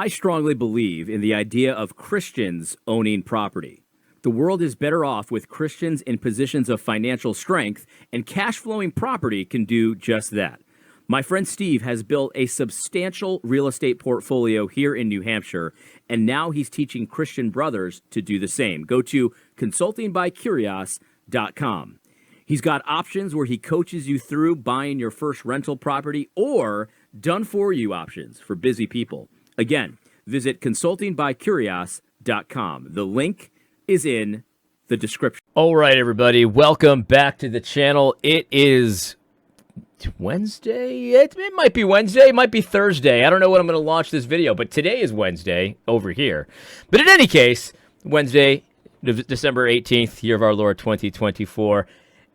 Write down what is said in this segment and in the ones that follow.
I strongly believe in the idea of Christians owning property. The world is better off with Christians in positions of financial strength, and cash flowing property can do just that. My friend Steve has built a substantial real estate portfolio here in New Hampshire, and now he's teaching Christian brothers to do the same. Go to consultingbycurios.com. He's got options where he coaches you through buying your first rental property or done-for-you options for busy people. Again, visit consultingbycurios.com. The link is in the description. All right, everybody, welcome back to the channel. It is Wednesday. It might be Wednesday, it might be Thursday. I don't know when I'm going to launch this video, but today is Wednesday over here. But in any case, Wednesday, December 18th, year of our Lord 2024.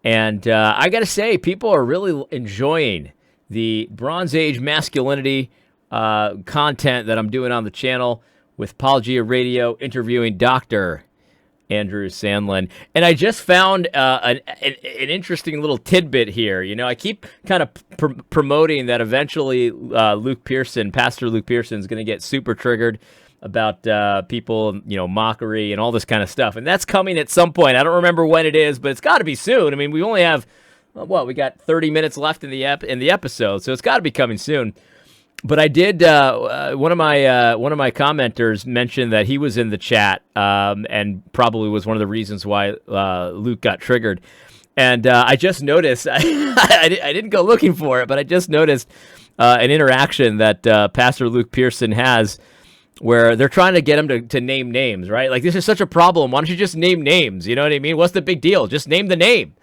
And I got to say, people are really enjoying the Bronze Age masculinity content that I'm doing on the channel with Apologia Radio, interviewing Dr. Andrew Sandlin. And I just found an interesting little tidbit here. You know, I keep kind of promoting that eventually Pastor Luke Pearson is going to get super triggered about people, you know, mockery and all this kind of stuff. And that's coming at some point. I don't remember when it is, but it's got to be soon. I mean, we only have, we got 30 minutes left in the episode, so it's got to be coming soon. But I did. One of my commenters mentioned that he was in the chat, and probably was one of the reasons why Luke got triggered. And I just noticed. I didn't go looking for it, but I just noticed an interaction that Pastor Luke Pearson has, where they're trying to get him to name names. Right? Like, this is such a problem. Why don't you just name names? You know what I mean? What's the big deal? Just name the name.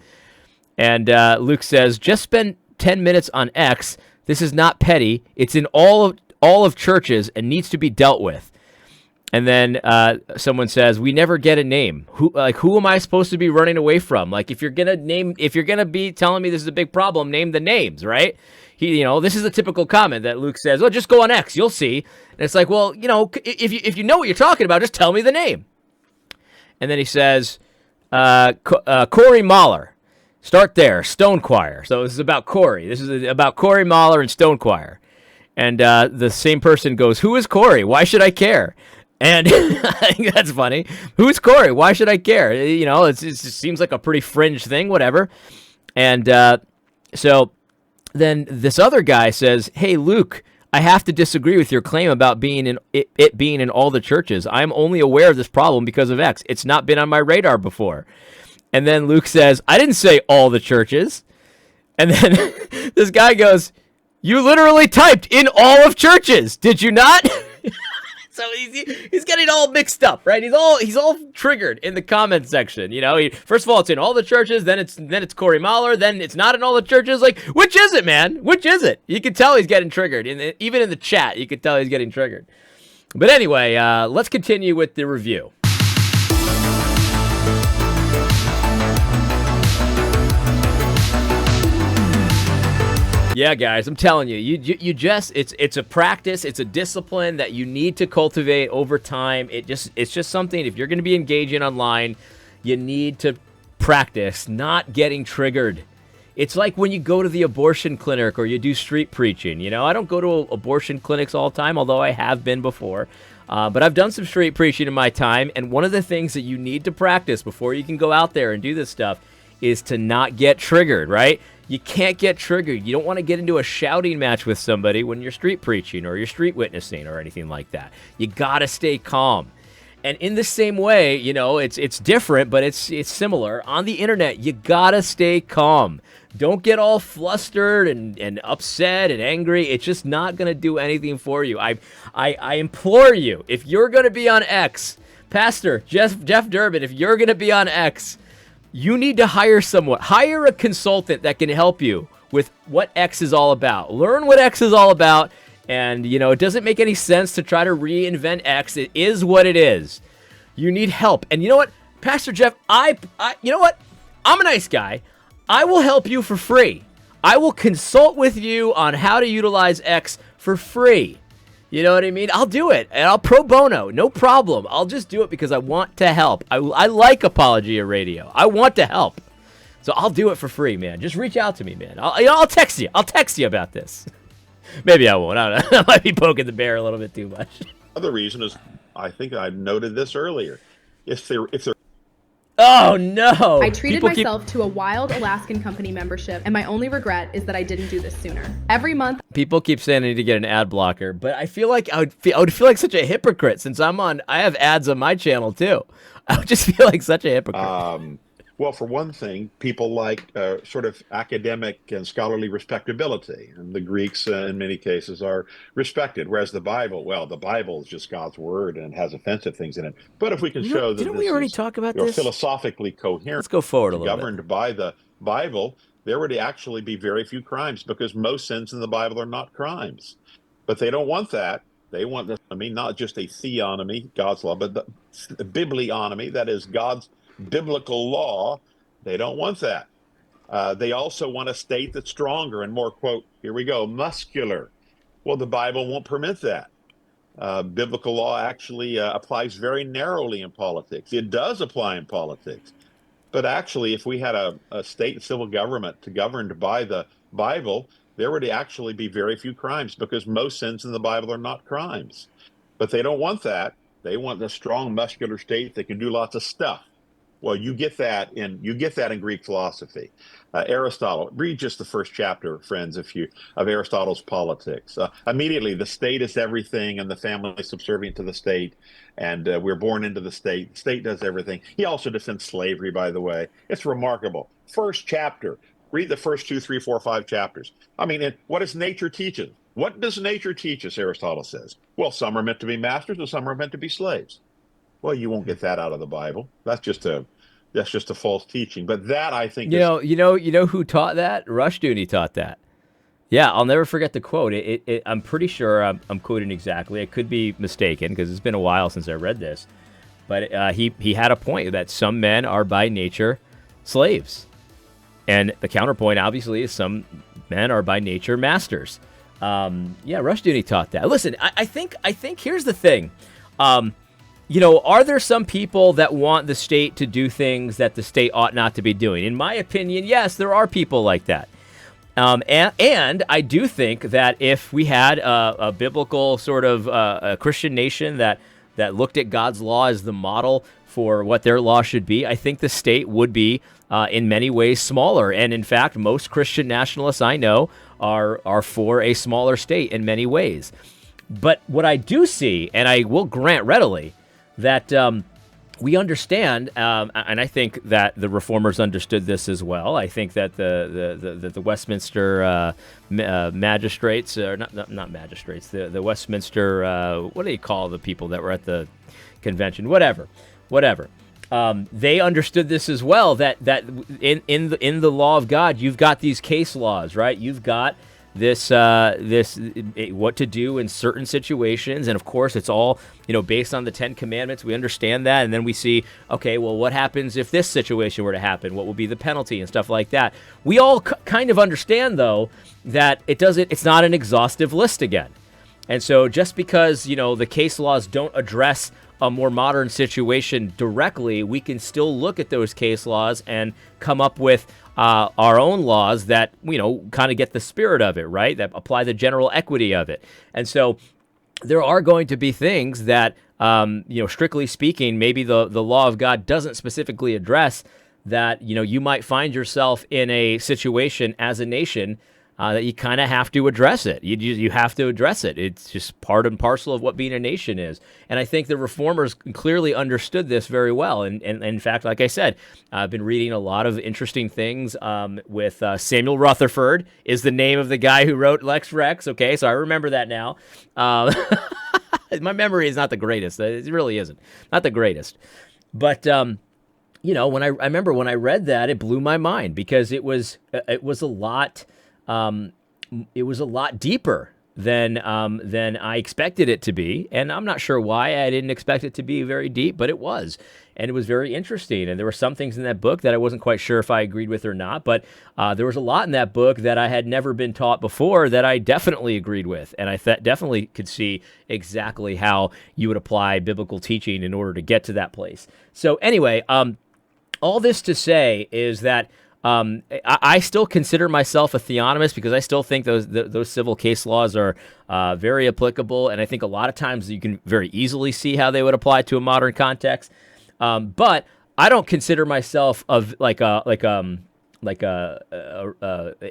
And Luke says, "Just spend 10 minutes on X. This is not petty. It's in all of churches and needs to be dealt with." And then someone says, "We never get a name. Who am I supposed to be running away from? Like, if you're gonna be telling me this is a big problem, name the names, right?" This is a typical comment that Luke says, "Well, just go on X, you'll see." And it's like, well, if you know what you're talking about, just tell me the name. And then he says, Corey Mahler. Start there, Stone Choir. So this is about Corey. This is about Corey Mahler and Stone Choir. And the same person goes, "Who is Corey? Why should I care?" And I think that's funny. Who's Corey? Why should I care? You know, it seems like a pretty fringe thing, whatever. And so then this other guy says, "Hey, Luke, I have to disagree with your claim about being it being in all the churches. I'm only aware of this problem because of X. It's not been on my radar before." And then Luke says, "I didn't say all the churches." And then this guy goes, "You literally typed in all of churches, did you not?" So he's getting all mixed up, right? He's all triggered in the comment section. You know, first of all, it's in all the churches, then it's Corey Mahler, then it's not in all the churches. Like, which is it, man? Which is it? You can tell he's getting triggered. Even in the chat, you can tell he's getting triggered. But anyway, let's continue with the review. Yeah, guys, I'm telling you, you just it's a practice, it's a discipline that you need to cultivate over time. It's just something, if you're going to be engaging online, you need to practice not getting triggered. It's like when you go to the abortion clinic or you do street preaching. You know, I don't go to abortion clinics all the time, although I have been before. But I've done some street preaching in my time, and one of the things that you need to practice before you can go out there and do this stuff is to not get triggered, right? You can't get triggered. You don't want to get into a shouting match with somebody when you're street preaching or you're street witnessing or anything like that. You got to stay calm. And in the same way, you know, it's different, but it's similar. On the internet, you got to stay calm. Don't get all flustered and upset and angry. It's just not going to do anything for you. I implore you, if you're going to be on X, Pastor Jeff Durbin, if you're going to be on X, you need to hire someone. Hire a consultant that can help you with what X is all about. Learn what X is all about. And, you know, it doesn't make any sense to try to reinvent X. It is what it is. You need help. And you know what, Pastor Jeff, you know what? I'm a nice guy. I will help you for free. I will consult with you on how to utilize X for free. You know what I mean? I'll do it, and I'll pro bono, no problem. I'll just do it because I want to help. I like Apologia Radio. I want to help. So I'll do it for free, man. Just reach out to me, man. I'll text you. I'll text you about this. Maybe I won't. I don't know. I might be poking the bear a little bit too much. other reason is, I think I noted this earlier. If they're Oh no! I treated People keep myself to a wild Alaskan company membership, and my only regret is that I didn't do this sooner. Every month, saying I need to get an ad blocker, but I feel like I would feel like such a hypocrite since I have ads on my channel too. I would just feel like such a hypocrite. Um, well, for one thing, people like sort of academic and scholarly respectability, and the Greeks, in many cases, are respected. Whereas the Bible is just God's word and has offensive things in it. But if we can show that Didn't we this already is, talk about this? philosophically coherent, Let's go forward a little bit. governed by the Bible, there would actually be very few crimes because most sins in the Bible are not crimes. But they don't want that. They want this, I mean, not just a theonomy, God's law, but the biblionomy, that is God's biblical law. They don't want that. They also want a state that's stronger and more, quote, here we go, muscular. Well, the Bible won't permit that. Biblical law actually applies very narrowly in politics. It does apply in politics. But actually, if we had a state and civil government governed by the Bible, there would actually be very few crimes because most sins in the Bible are not crimes. But they don't want that. They want a strong, muscular state that can do lots of stuff. Well, you get that in Greek philosophy. Aristotle, read just the first chapter, friends, if you of Aristotle's Politics. Immediately, the state is everything, and the family is subservient to the state, and we're born into the state. The state does everything. He also defends slavery, by the way. It's remarkable. First chapter. Read the first two, three, four, five chapters. I mean, what does nature teach us? What does nature teach us? Aristotle says. Well, some are meant to be masters, and some are meant to be slaves. Well, you won't get that out of the Bible. That's just a false teaching. But that I think is You know who taught that? Rushdoony taught that. Yeah, I'll never forget the quote. I'm pretty sure I'm quoting exactly. I could be mistaken because it's been a while since I read this. But he had a point that some men are by nature slaves, and the counterpoint obviously is some men are by nature masters. Yeah, Rushdoony taught that. Listen, I think here's the thing. Are there some people that want the state to do things that the state ought not to be doing? In my opinion, yes, there are people like that. And I do think that if we had a biblical sort of a Christian nation that looked at God's law as the model for what their law should be, I think the state would be in many ways smaller. And in fact, most Christian nationalists I know are for a smaller state in many ways. But what I do see, and I will grant readily, that we understand, and I think that the reformers understood this as well. I think that the Westminster magistrates, or not magistrates, the Westminster, what do you call the people that were at the convention? Whatever. They understood this as well. That in the law of God, you've got these case laws, right? You've got this what to do in certain situations, and of course it's all based on the 10 commandments. We understand that, and then we see, okay, well, what happens if this situation were to happen? What will be the penalty and stuff like that? We all kind of understand though that it's not an exhaustive list again. And so just because the case laws don't address a more modern situation directly, we can still look at those case laws and come up with our own laws that kind of get the spirit of it, right? That apply the general equity of it. And so there are going to be things that strictly speaking, maybe the law of God doesn't specifically address, that you might find yourself in a situation as a nation that you kind of have to address it. You have to address it. It's just part and parcel of what being a nation is. And I think the reformers clearly understood this very well. And in fact, like I said, I've been reading a lot of interesting things with Samuel Rutherford is the name of the guy who wrote Lex Rex. Okay, so I remember that now. My memory is not the greatest. It really isn't. Not the greatest. But when I remember when I read that, it blew my mind because it was a lot. It was a lot deeper than I expected it to be, and I'm not sure why I didn't expect it to be very deep, but it was, and it was very interesting. And there were some things in that book that I wasn't quite sure if I agreed with or not, but there was a lot in that book that I had never been taught before that I definitely agreed with, and I definitely could see exactly how you would apply biblical teaching in order to get to that place. So anyway, all this to say is that I still consider myself a theonomist because I still think those civil case laws are very applicable, and I think a lot of times you can very easily see how they would apply to a modern context. But I don't consider myself of like a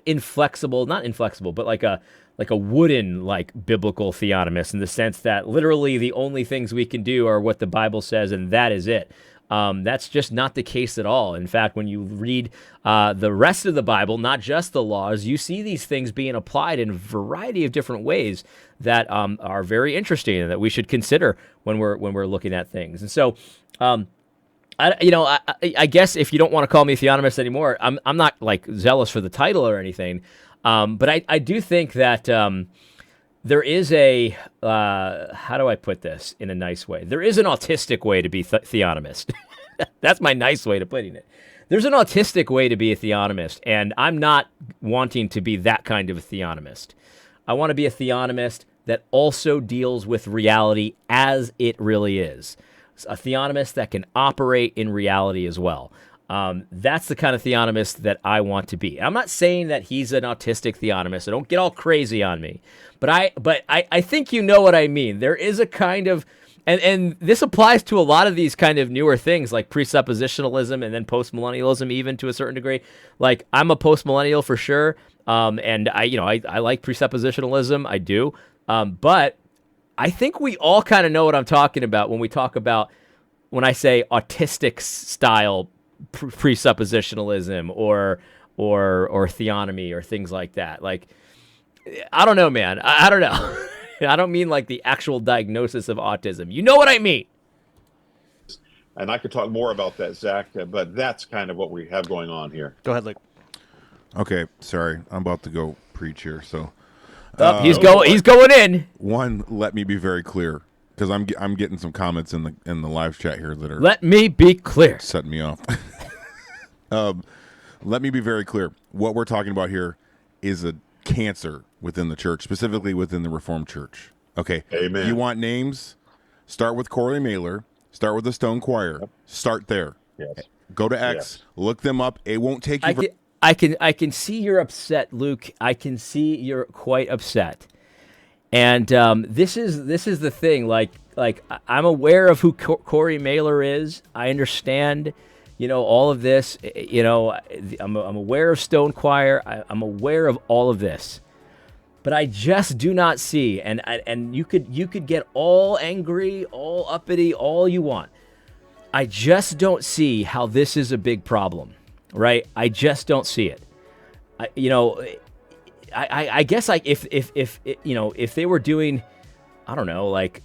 inflexible, not inflexible, but like a wooden biblical theonomist in the sense that literally the only things we can do are what the Bible says, and that is it. That's just not the case at all. In fact, when you read the rest of the Bible, not just the laws, you see these things being applied in a variety of different ways that are very interesting and that we should consider when we're looking at things. And so, I guess if you don't want to call me a theonomist anymore, I'm not like zealous for the title or anything, but I do think that there is a how do I put this in a nice way? There is an autistic way to be theonomist. That's my nice way to putting it. There's an autistic way to be a theonomist, and I'm not wanting to be that kind of a theonomist. I want to be a theonomist that also deals with reality as it really is. A theonomist that can operate in reality as well. That's the kind of theonomist that I want to be. I'm not saying that he's an autistic theonomist, so don't get all crazy on me. But I think you know what I mean. There is a kind of, and this applies to a lot of these kind of newer things like presuppositionalism and then postmillennialism even to a certain degree. Like I'm a postmillennial for sure, and I like presuppositionalism, I do, but I think we all kind of know what I'm talking about when I say autistic style presuppositionalism or theonomy or things like that. Like, I don't know, man. I don't know. I don't mean like the actual diagnosis of autism. You know what I mean? And I could talk more about that, Zach, but that's kind of what we have going on here. Go ahead, Luke. Okay, sorry. I'm about to go preach here, so... he's going in. One, let me be very clear, because I'm getting some comments in the live chat here that are... Let me be clear. Setting me off. Let me be very clear. What we're talking about here is a cancer within the church, specifically within the Reformed Church. Okay. Amen. You want names? Start with Corey Mailer. Start with the Stone Choir. Yep. Start there. Yes. Go to X. Yes. Look them up. It won't take you... I can see you're upset, Luke. I can see you're quite upset. And this is the thing. Like I'm aware of who Corey Mailer is. I understand, all of this. I'm aware of Stone Choir. I'm aware of all of this. But I just do not see, and you could get all angry, all uppity, all you want. I just don't see how this is a big problem. Right, I just don't see it. I guess like if they were doing, I don't know, like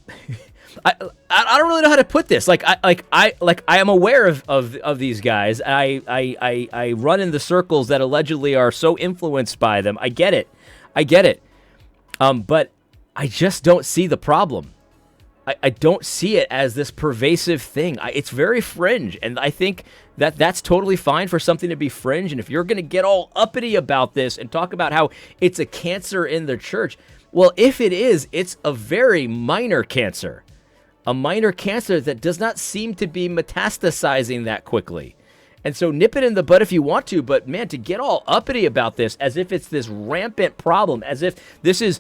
I don't really know how to put this. I am aware of these guys. I run in the circles that allegedly are so influenced by them. I get it. But I just don't see the problem. I don't see it as this pervasive thing. It's very fringe, and I think that's totally fine for something to be fringe. And if you're going to get all uppity about this and talk about how it's a cancer in the church, well, if it is, it's a very minor cancer. A minor cancer that does not seem to be metastasizing that quickly. And so nip it in the bud if you want to, but man, to get all uppity about this as if it's this rampant problem, as if this is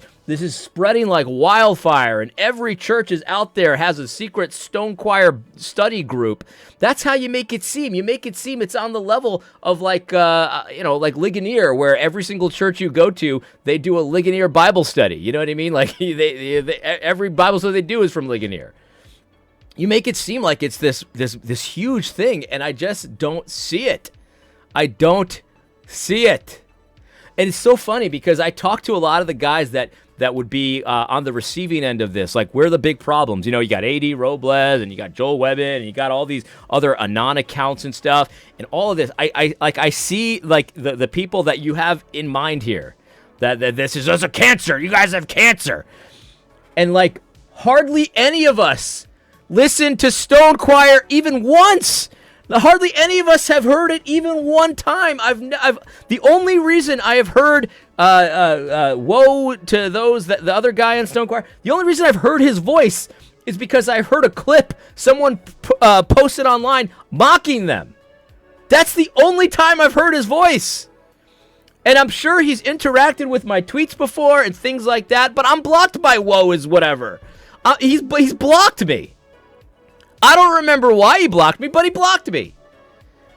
spreading like wildfire and every church is out there has a secret Stone Choir study group. That's how you make it seem. You make it seem it's on the level of like Ligonier, where every single church you go to, they do a Ligonier Bible study. You know what I mean? Like every Bible study they do is from Ligonier. You make it seem like it's this huge thing, and I just don't see it. I don't see it. And it's so funny because I talk to a lot of the guys that would be on the receiving end of this. Like, where are the big problems? You got A.D. Robles, and you got Joel Webbin, and you got all these other Anon accounts and stuff, and all of this. I see like the people that you have in mind here. That this is a cancer. You guys have cancer. And like hardly any of us listen to Stone Choir even once. Hardly any of us have heard it even one time. The only reason I have heard woe to those that the other guy in Stone Choir. The only reason I've heard his voice is because I heard a clip someone posted online mocking them. That's the only time I've heard his voice. And I'm sure he's interacted with my tweets before and things like that, but I'm blocked by Woe is whatever. He's blocked me. I don't remember why he blocked me, but he blocked me.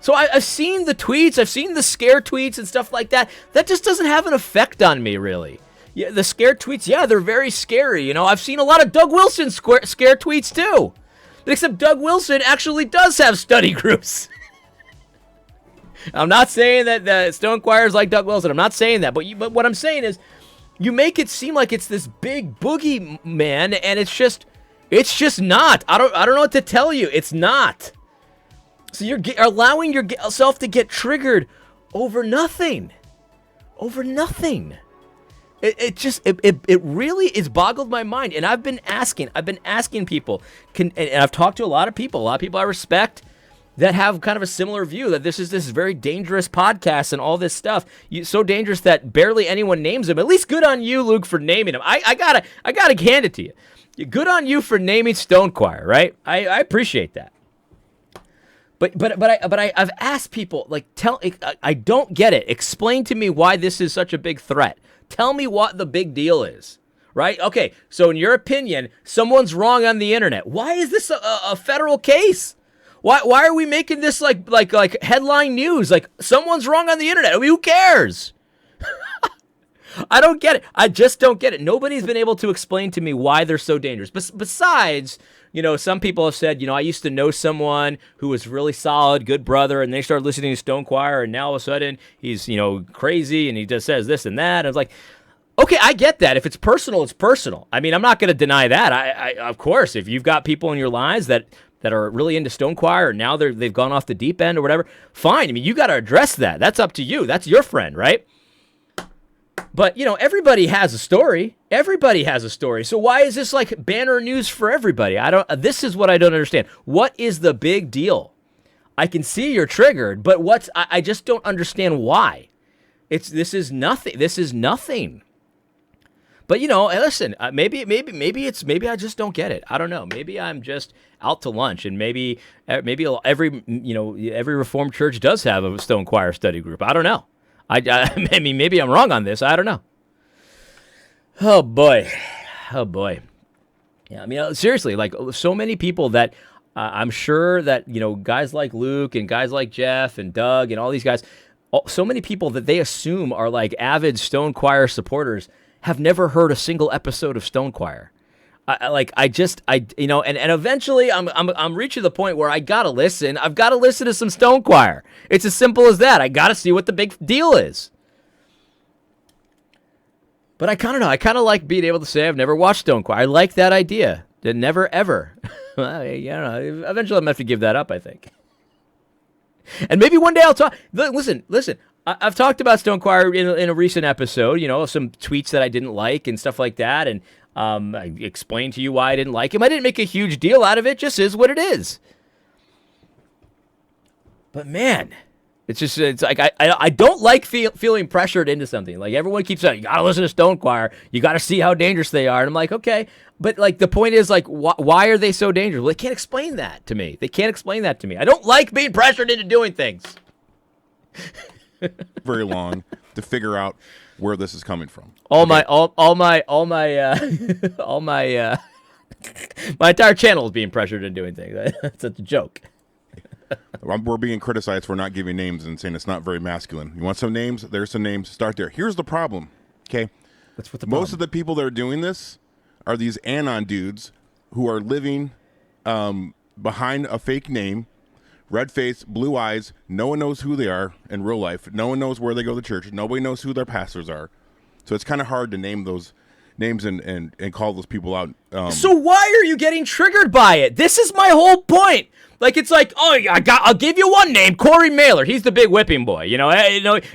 So I've seen the tweets, I've seen the scare tweets and stuff like that. That just doesn't have an effect on me, really. Yeah, the scare tweets, yeah, they're very scary. You know, I've seen a lot of Doug Wilson scare tweets too. Except Doug Wilson actually does have study groups. I'm not saying that the Stone Choir is like Doug Wilson. I'm not saying that. But what I'm saying is you make it seem like it's this big boogeyman, and it's just not. I don't know what to tell you. It's not. So you're allowing yourself to get triggered over nothing. Over nothing. It really is boggled my mind. And I've been asking people, and I've talked to a lot of people I respect that have kind of a similar view that this is this very dangerous podcast and all this stuff. So dangerous that barely anyone names him. At least good on you, Luke, for naming him. I gotta hand it to you. Good on you for naming Stone Choir, right? I appreciate that. But I've asked people, like, I don't get it. Explain to me why this is such a big threat. Tell me what the big deal is, right? Okay, so in your opinion, someone's wrong on the internet. Why is this a federal case? Why are we making this like headline news? Like, someone's wrong on the internet. I mean, who cares? I don't get it. I just don't get it. Nobody's been able to explain to me why they're so dangerous. Besides, you know, some people have said, you know, I used to know someone who was really solid, good brother, and they started listening to Stone Choir, and now all of a sudden he's, you know, crazy, and he just says this and that. And it's like, okay, I get that. If it's personal, it's personal. I mean, I'm not going to deny that. I of course, if you've got people in your lives that are really into Stone Choir, and now they've gone off the deep end or whatever, fine. I mean, you got to address that. That's up to you. That's your friend, right? But, you know, everybody has a story. Everybody has a story. So why is this like banner news for everybody? This is what I don't understand. What is the big deal? I can see you're triggered, but I just don't understand why. This is nothing. This is nothing. But, you know, listen, maybe I just don't get it. I don't know. Maybe I'm just out to lunch, and maybe every Reformed church does have a Stone Choir study group. I don't know. I mean, maybe I'm wrong on this. I don't know. Oh boy. Yeah, I mean, seriously, like so many people that I'm sure that, you know, guys like Luke and guys like Jeff and Doug and all these guys, so many people that they assume are like avid Stone Choir supporters have never heard a single episode of Stone Choir. You know, and eventually I'm reaching the point where I gotta listen. I've got to listen to some Stone Choir. It's as simple as that. I gotta see what the big deal is. But I kind of know. I kind of like being able to say I've never watched Stone Choir. I like that idea. That never ever. Well, I don't know. Eventually I'm gonna have to give that up, I think. And maybe one day I'll talk. Listen. I've talked about Stone Choir in a recent episode. You know, some tweets that I didn't like and stuff like that, and I explained to you why I didn't like him. I didn't make a huge deal out of it. Just is what it is. But man, it's like I don't like feeling pressured into something. Like everyone keeps saying, you gotta listen to Stone Choir. You gotta see how dangerous they are. And I'm like, okay, but like the point is like, why are they so dangerous? Well, they can't explain that to me. I don't like being pressured into doing things. Very long to figure out where this is coming from. My entire channel is being pressured into doing things. That's a joke. We're being criticized for not giving names and saying it's not very masculine. You want some names? There's some names. Start there. Here's the problem. Okay. That's what Most of the people that are doing this are these anon dudes who are living behind a fake name. Red face, blue eyes. No one knows who they are in real life. No one knows where they go to church. Nobody knows who their pastors are. So it's kind of hard to name those names and call those people out. So why are you getting triggered by it? This is my whole point. Like, it's like, oh, I'll give you one name, Corey Mailer. He's the big whipping boy. You know,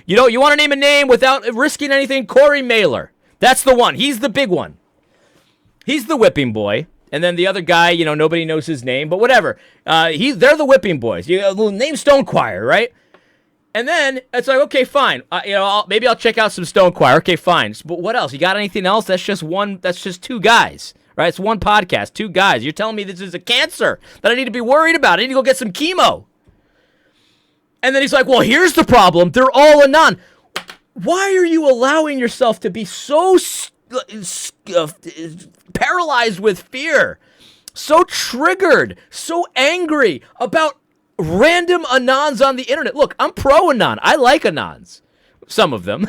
you want to name a name without risking anything? Corey Mailer. That's the one. He's the big one. He's the whipping boy. And then the other guy, you know, nobody knows his name, but whatever. They're the whipping boys. Name Stone Choir, right? And then it's like, okay, fine. Maybe I'll check out some Stone Choir. Okay, fine. But what else? You got anything else? That's just two guys, right? It's one podcast, two guys. You're telling me this is a cancer that I need to be worried about. I need to go get some chemo. And then he's like, well, here's the problem. They're all anon. Why are you allowing yourself to be so paralyzed with fear, so triggered, so angry about random anons on the internet? Look, I'm pro-anon. I like anons. Some of them.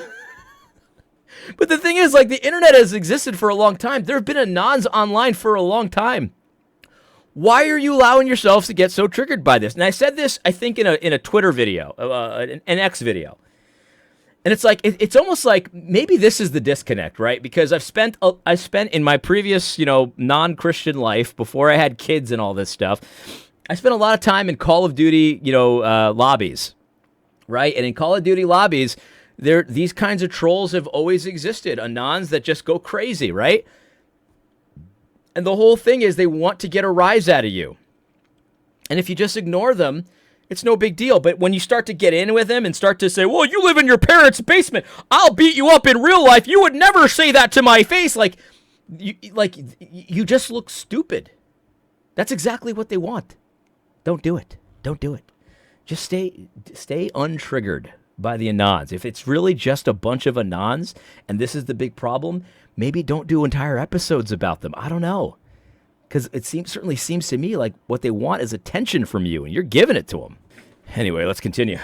But the thing is, like, the internet has existed for a long time. There have been anons online for a long time. Why are you allowing yourselves to get so triggered by this? And I said this, I think, in a Twitter video, an X video. And it's like, it's almost like maybe this is the disconnect, right? Because I spent in my previous, non-Christian life, before I had kids and all this stuff, I spent a lot of time in Call of Duty, lobbies, right? And in Call of Duty lobbies, these kinds of trolls have always existed, anons that just go crazy, right? And the whole thing is they want to get a rise out of you. And if you just ignore them, it's no big deal. But when you start to get in with them and start to say, well, you live in your parents' basement, I'll beat you up in real life, you would never say that to my face. You just look stupid. That's exactly what they want. Don't do it. Don't do it. Just stay untriggered by the anons. If it's really just a bunch of anons and this is the big problem, maybe don't do entire episodes about them. I don't know. Because it certainly seems to me like what they want is attention from you, and you're giving it to them. Anyway, let's continue.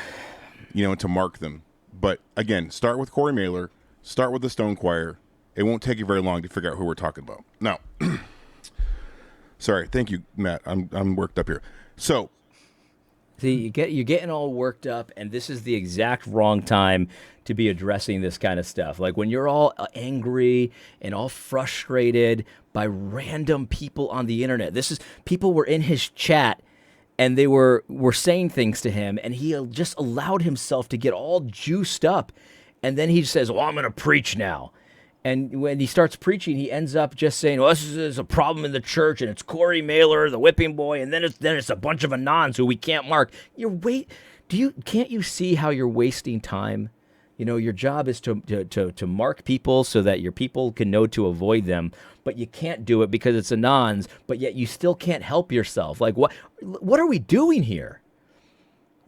To mark them. But again, start with Corey Mailer, start with the Stone Choir. It won't take you very long to figure out who we're talking about. Now, sorry, thank you, Matt. I'm worked up here. So, see, you're getting all worked up, and this is the exact wrong time to be addressing this kind of stuff. Like when you're all angry and all frustrated by random people on the internet. People were in his chat, and they were saying things to him, and he just allowed himself to get all juiced up. And then he says, well, I'm going to preach now. And when he starts preaching, he ends up just saying, well, this is a problem in the church, and it's Corey Mailer, the whipping boy, and then it's a bunch of anons who we can't mark. Can't you see how you're wasting time? Your job is to mark people so that your people can know to avoid them, but you can't do it because it's anons, but yet you still can't help yourself. Like, what are we doing here?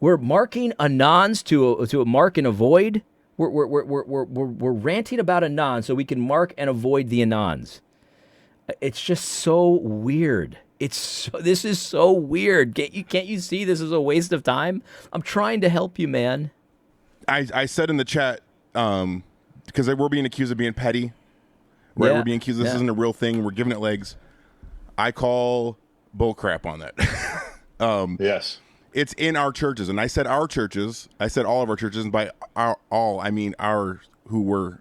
We're marking anons to mark and avoid. We're ranting about anons so we can mark and avoid the anons. It's just so weird. This is so weird. Can't you see this is a waste of time? I'm trying to help you, man. I said in the chat, because we're being accused of being petty, right? Yeah, we're being accused this isn't a real thing. We're giving it legs. I call bullcrap on that. Yes. It's in our churches. And I said our churches. I said all of our churches. And by all, I mean our who we're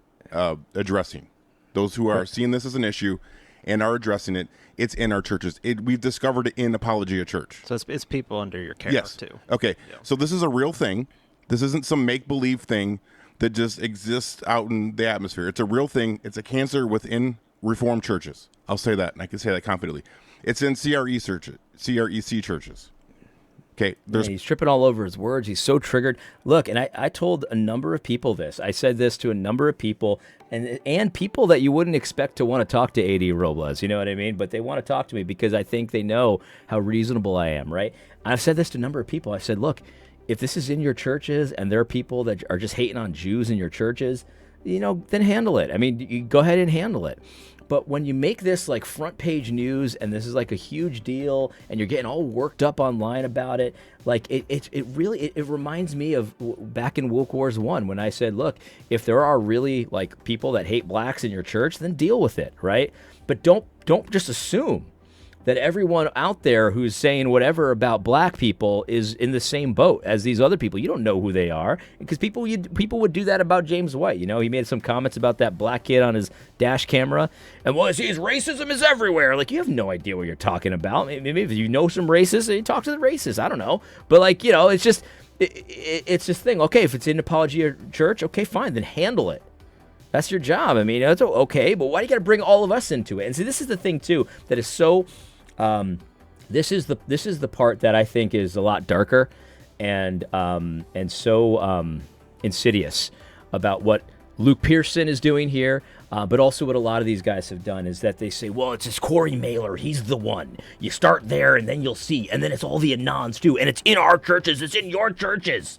addressing. Those who are seeing this as an issue and are addressing it. It's in our churches. We've discovered it in Apologia Church. So it's people under your care, yes. too. Okay. Yeah. So this is a real thing. This isn't some make-believe thing that just exists out in the atmosphere. It's a real thing. It's a cancer within Reformed churches. I'll say that, and I can say that confidently. It's in CREC churches. Okay, he's tripping all over his words. He's so triggered. Look, and I told a number of people this. I said this to a number of people, and people that you wouldn't expect to want to talk to A.D. Robles, you know what I mean? But they want to talk to me because I think they know how reasonable I am, right? I've said this to a number of people. I said, look, if this is in your churches and there are people that are just hating on Jews in your churches, then handle it. I mean, you go ahead and handle it. But when you make this like front page news and this is like a huge deal and you're getting all worked up online about it, like it really reminds me of back in Woke Wars 1 when I said, look, if there are really like people that hate blacks in your church, then deal with it, right? But don't just assume that everyone out there who's saying whatever about black people is in the same boat as these other people. You don't know who they are, because people would do that about James White. He made some comments about that black kid on his dash camera, and racism is everywhere. Like, you have no idea what you're talking about. Maybe if you know some racists, you talk to the racists. I don't know, but it's just it's this thing. Okay, if it's in Apologia Church, okay, fine, then handle it. That's your job. I mean, it's okay, but why do you got to bring all of us into it? And see, this is the thing too that is so. This is the part that I think is a lot darker and so insidious about what Luke Pearson is doing here, but also what a lot of these guys have done is that they say, well, it's this Corey Mailer, he's the one. You start there and then you'll see, and then it's all the anons too, and it's in our churches, it's in your churches.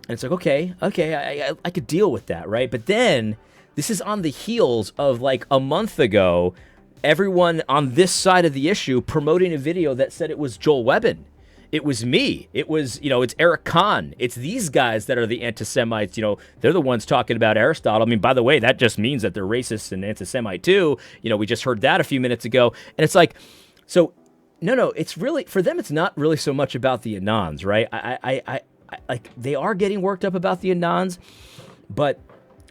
And it's like, okay, I could deal with that, right? But then this is on the heels of like a month ago, everyone on this side of the issue promoting a video that said it was Joel Webbin. It was me. It was, it's Eric Kahn. It's these guys that are the anti-Semites. They're the ones talking about Aristotle. I mean, by the way, that just means that they're racist and anti-Semite too. We just heard that a few minutes ago. And it's like, so, no, it's really, for them, it's not really so much about the Anons, right? I like, they are getting worked up about the Anons, but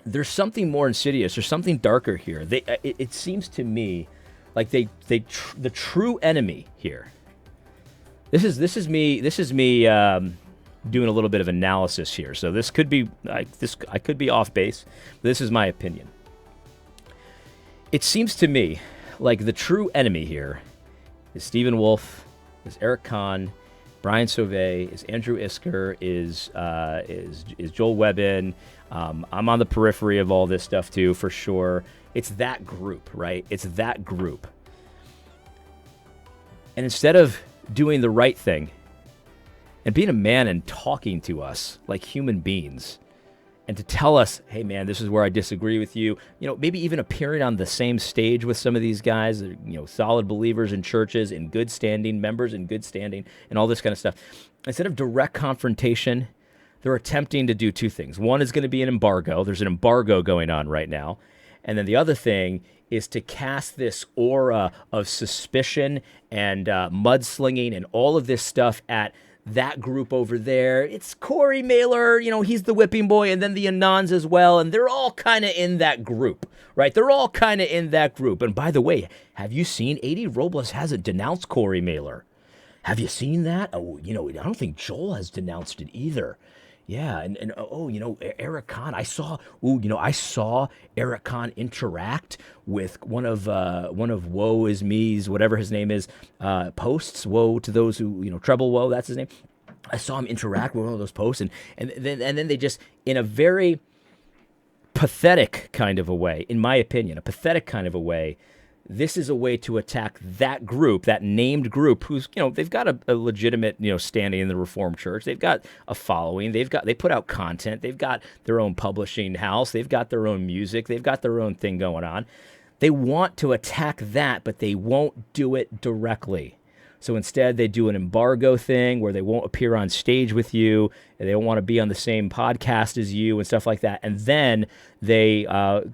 there's something more insidious. There's something darker here. It seems to me like the true enemy here. This is me doing a little bit of analysis here. So this could be I could be off base, but this is my opinion. It seems to me like the true enemy here is Stephen Wolf, is Eric Kahn, Brian Sauvé, is Andrew Isker, is Joel Webbin. I'm on the periphery of all this stuff too, for sure. It's that group, right? It's that group. And instead of doing the right thing and being a man and talking to us like human beings and to tell us, hey man, this is where I disagree with you, maybe even appearing on the same stage with some of these guys, solid believers in churches, in good standing, members in good standing, and all this kind of stuff. Instead of direct confrontation, they're attempting to do two things. One is going to be an embargo. There's an embargo going on right now. And then the other thing is to cast this aura of suspicion and mudslinging and all of this stuff at that group over there. It's Corey Mailer, he's the whipping boy, and then the Anons as well, and they're all kind of in that group, right? They're all kind of in that group. And by the way, have you seen A.D. Robles hasn't denounced Corey Mailer? Have you seen that? Oh, I don't think Joel has denounced it either. Yeah, and Eric Kahn. I saw Eric Kahn interact with one of Woe Is Me's, whatever his name is, posts. Woe to those who Treble Woe, that's his name. I saw him interact with one of those posts, and then they just, in a very pathetic kind of a way, in my opinion, a pathetic kind of a way. This is a way to attack that group, that named group, who's, they've got a legitimate, standing in the Reformed Church. They've got a following. They put out content. They've got their own publishing house. They've got their own music. They've got their own thing going on. They want to attack that, but they won't do it directly. So instead, they do an embargo thing where they won't appear on stage with you, and they don't want to be on the same podcast as you and stuff like that. And then they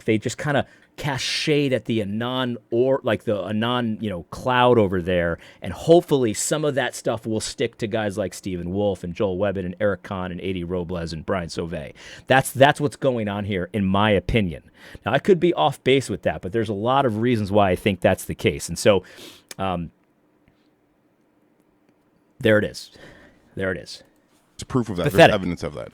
just kind of cast shade at the Anon, or like the Anon, cloud over there, and hopefully some of that stuff will stick to guys like Stephen Wolf and Joel Webbin and Eric Kahn and A.D. Robles and Brian Sauvé. That's what's going on here, in my opinion. Now, I could be off base with that, but there's a lot of reasons why I think that's the case. And so, there it is. It's proof of that. Pathetic. There's evidence of that.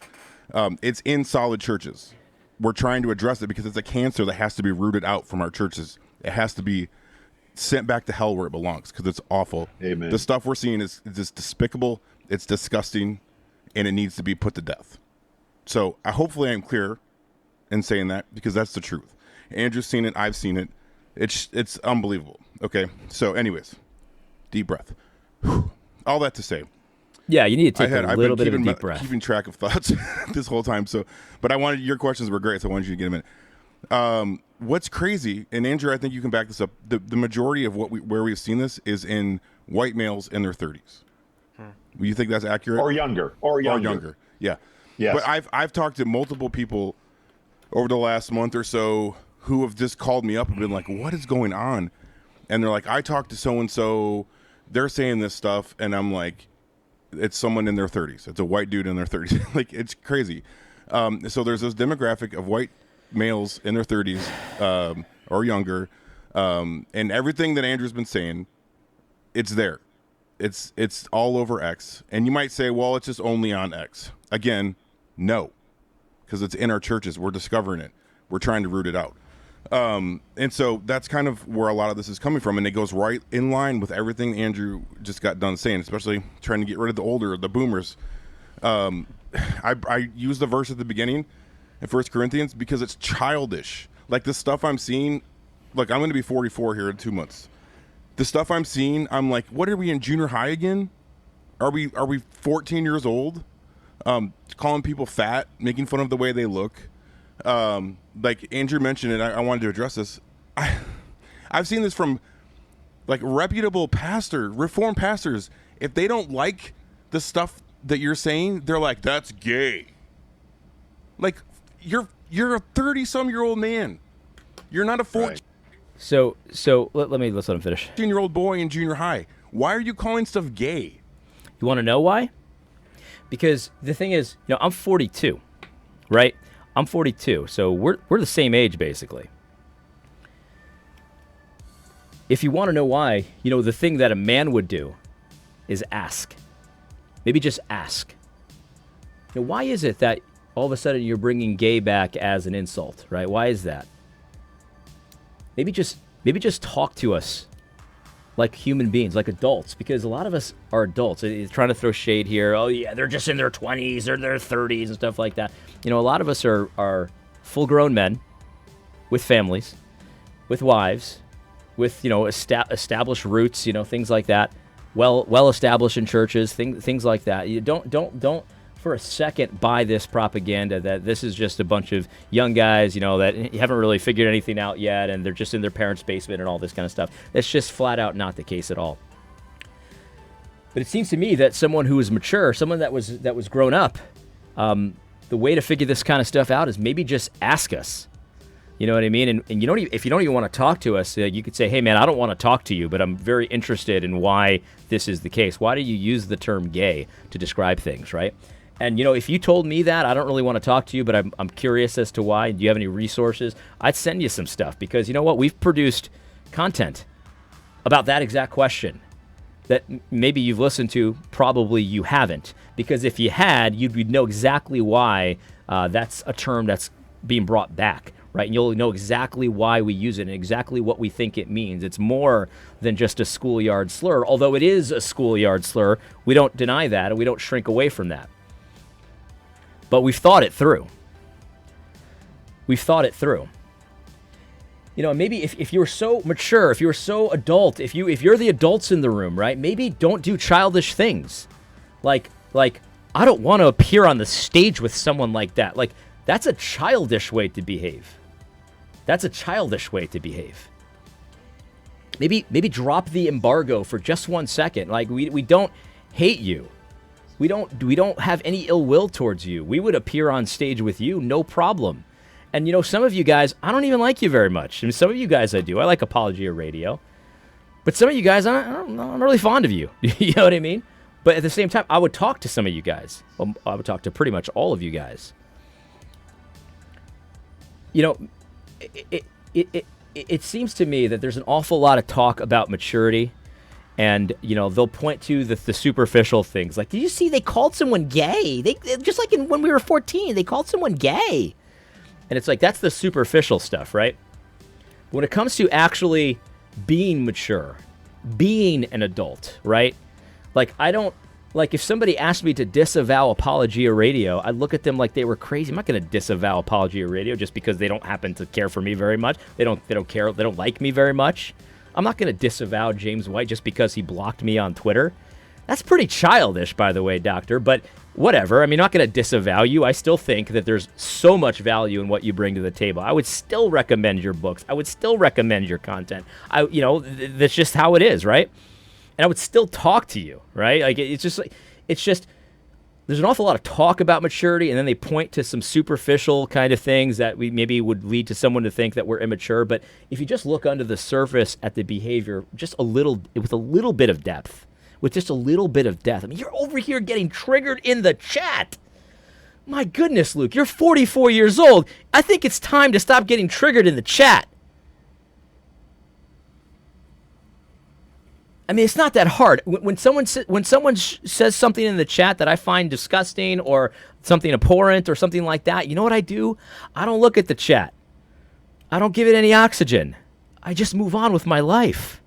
It's in solid churches. We're trying to address it because it's a cancer that has to be rooted out from our churches. It has to be sent back to hell where it belongs, because it's awful. Amen. The stuff we're seeing is just despicable. It's disgusting, and it needs to be put to death. So hopefully I'm clear in saying that, because that's the truth. Andrew's seen it. I've seen it. It's unbelievable. Okay. So anyways, deep breath. Whew. All that to say, yeah, you need to take I've little been bit of a deep breath. Keeping track of thoughts this whole time. So, but your questions were great, so I wanted you to get them in. What's crazy, and Andrew, I think you can back this up. The majority of where we've seen this is in white males in their 30s. Do you think that's accurate? Or younger. Yeah. Yes. But I've talked to multiple people over the last month or so who have just called me up and been like, "What is going on?" And they're like, "I talked to so and so. They're saying this stuff," and I'm like, it's someone in their 30s. It's a white dude in their 30s. Like, it's crazy. So there's this demographic of white males in their 30s or younger, and everything that Andrew's been saying, it's there. It's all over X. And you might say, well, it's just only on X. Again, no, because it's in our churches. We're discovering it. We're trying to root it out. And so that's kind of where a lot of this is coming from, and it goes right in line with everything Andrew just got done saying, especially trying to get rid of the boomers. I used the verse at the beginning in 1 Corinthians because it's childish. Like, the stuff I'm seeing, look, I'm going to be 44 here in 2 months. The stuff I'm seeing, I'm like, what are we in junior high again? Are we 14 years old? calling people fat, making fun of the way they look. Like Andrew mentioned, and I wanted to address this. I've seen this from like reputable Reformed pastors. If they don't like the stuff that you're saying, they're like, "That's gay." Like you're a 30-some-year-old man. You're not a 14. Right. So let's let him finish. 14-year-old boy in junior high. Why are you calling stuff gay? You want to know why? Because the thing is, I'm 42, right? I'm 42, so we're the same age basically. If you want to know why, the thing that a man would do is ask. Maybe just ask. Why is it that all of a sudden you're bringing gay back as an insult, right? Why is that? Maybe just talk to us like human beings, like adults, because a lot of us are adults. It's trying to throw shade here. Oh yeah, they're just in their 20s or their 30s and stuff like that. A lot of us are full-grown men with families, with wives, with established roots, things like that. Well established in churches, things like that. You don't for a second buy this propaganda that this is just a bunch of young guys, that haven't really figured anything out yet, and they're just in their parents' basement and all this kind of stuff. That's just flat out not the case at all. But it seems to me that someone who is mature, someone that was grown up, the way to figure this kind of stuff out is maybe just ask us. You know what I mean? And if you don't even want to talk to us, you could say, "Hey man, I don't want to talk to you, but I'm very interested in why this is the case. Why do you use the term gay to describe things, right?" And, if you told me that, I don't really want to talk to you, but I'm curious as to why. Do you have any resources? I'd send you some stuff because, you know what? We've produced content about that exact question that maybe you've listened to, probably you haven't. Because if you had, you'd know exactly why that's a term that's being brought back, right? And you'll know exactly why we use it and exactly what we think it means. It's more than just a schoolyard slur, although it is a schoolyard slur. We don't deny that, and we don't shrink away from that. But we've thought it through. Maybe if you're so mature, if you're so adult, if you're the adults in the room, right? Maybe don't do childish things. Like I don't want to appear on the stage with someone like that. Like that's a childish way to behave. Maybe drop the embargo for just 1 second. Like we don't hate you. We don't have any ill will towards you. We would appear on stage with you, no problem. And some of you guys, I don't even like you very much. And some of you guys I do. I like Apologia Radio. But some of you guys, I'm really fond of you. You know what I mean? But at the same time, I would talk to some of you guys. Well, I would talk to pretty much all of you guys. It seems to me that there's an awful lot of talk about maturity. And, they'll point to the superficial things. Like, did you see they called someone gay? They just like when we were 14, they called someone gay. And it's like, that's the superficial stuff, right? When it comes to actually being mature, being an adult, right? Like, if somebody asked me to disavow Apologia Radio, I'd look at them like they were crazy. I'm not going to disavow Apologia Radio just because they don't happen to care for me very much. They don't care. They don't like me very much. I'm not going to disavow James White just because he blocked me on Twitter. That's pretty childish, by the way, Doctor, but whatever. I mean, I'm not going to disavow you. I still think that there's so much value in what you bring to the table. I would still recommend your books. I would still recommend your content. That's just how it is, right? And I would still talk to you, right? Like, it's just there's an awful lot of talk about maturity, and then they point to some superficial kind of things that we maybe would lead to someone to think that we're immature. But if you just look under the surface at the behavior, with a little bit of depth, I mean, you're over here getting triggered in the chat. My goodness, Luke, you're 44 years old. I think it's time to stop getting triggered in the chat. I mean, it's not that hard. When someone says something in the chat that I find disgusting or something abhorrent or something like that, you know what I do? I don't look at the chat. I don't give it any oxygen. I just move on with my life.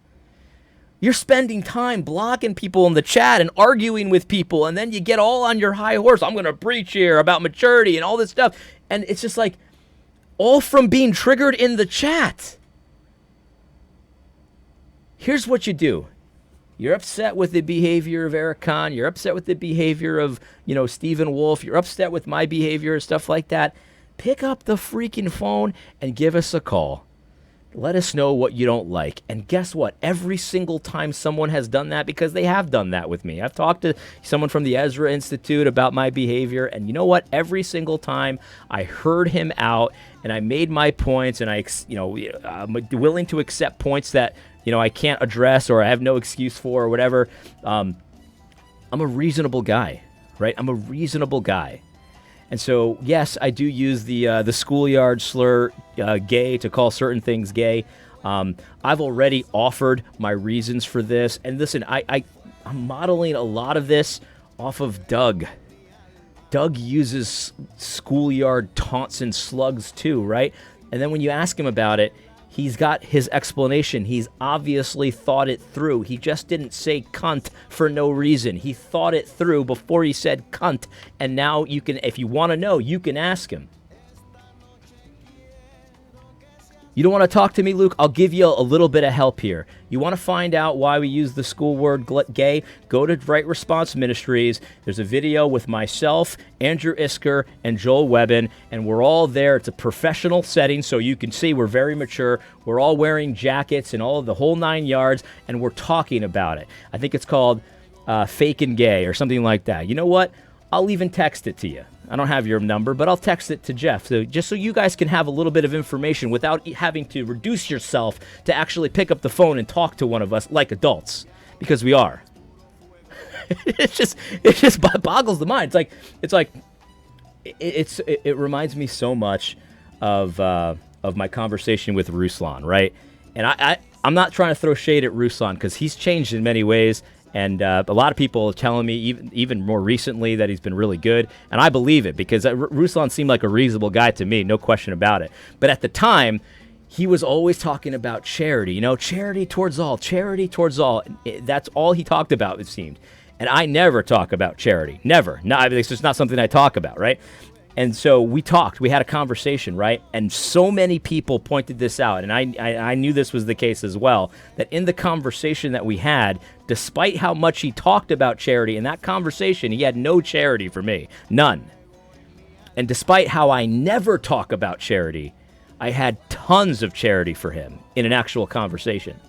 You're spending time blocking people in the chat and arguing with people, and then you get all on your high horse. I'm going to preach here about maturity and all this stuff. And it's just like, all from being triggered in the chat. Here's what you do. You're upset with the behavior of Eric Kahn. You're upset with the behavior of, Stephen Wolf. You're upset with my behavior and stuff like that. Pick up the freaking phone and give us a call. Let us know what you don't like. And guess what? Every single time someone has done that, because they have done that with me. I've talked to someone from the Ezra Institute about my behavior, and you know what? Every single time I heard him out and I made my points, and I'm willing to accept points that, I can't address or I have no excuse for or whatever. I'm a reasonable guy, right? I'm a reasonable guy. And so, yes, I do use the schoolyard slur, gay, to call certain things gay. I've already offered my reasons for this. And listen, I'm modeling a lot of this off of Doug. Doug uses schoolyard taunts and slugs too, right? And then when you ask him about it, he's got his explanation. He's obviously thought it through. He just didn't say cunt for no reason. He thought it through before he said cunt. And now you can, if you want to know, you can ask him. You don't want to talk to me, Luke? I'll give you a little bit of help here. You want to find out why we use the school word gay? Go to Right Response Ministries. There's a video with myself, Andrew Isker, and Joel Webbin, and we're all there. It's a professional setting, so you can see we're very mature. We're all wearing jackets and all of the whole 9 yards, and we're talking about it. I think it's called Fake and Gay or something like that. You know what? I'll even text it to you. I don't have your number, but I'll text it to Jeff. So just so you guys can have a little bit of information without having to reduce yourself to actually pick up the phone and talk to one of us like adults, because we are. it just boggles the mind. It reminds me so much of my conversation with Ruslan, right? And I'm not trying to throw shade at Ruslan because he's changed in many ways. And a lot of people are telling me even more recently that he's been really good. And I believe it because Ruslan seemed like a reasonable guy to me, no question about it. But at the time, he was always talking about charity, charity towards all, charity towards all. That's all he talked about, it seemed. And I never talk about charity, never. No, it's just not something I talk about, right? And so we talked, we had a conversation, right? And so many people pointed this out, and I knew this was the case as well, that in the conversation that we had, despite how much he talked about charity, in that conversation, he had no charity for me, none. And despite how I never talk about charity, I had tons of charity for him in an actual conversation.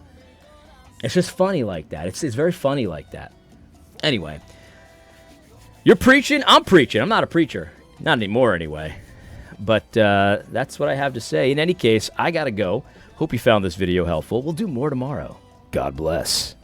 It's just funny like that. It's very funny like that. Anyway, you're preaching, I'm preaching. I'm not a preacher. Not anymore, anyway. But that's what I have to say. In any case, I gotta go. Hope you found this video helpful. We'll do more tomorrow. God bless.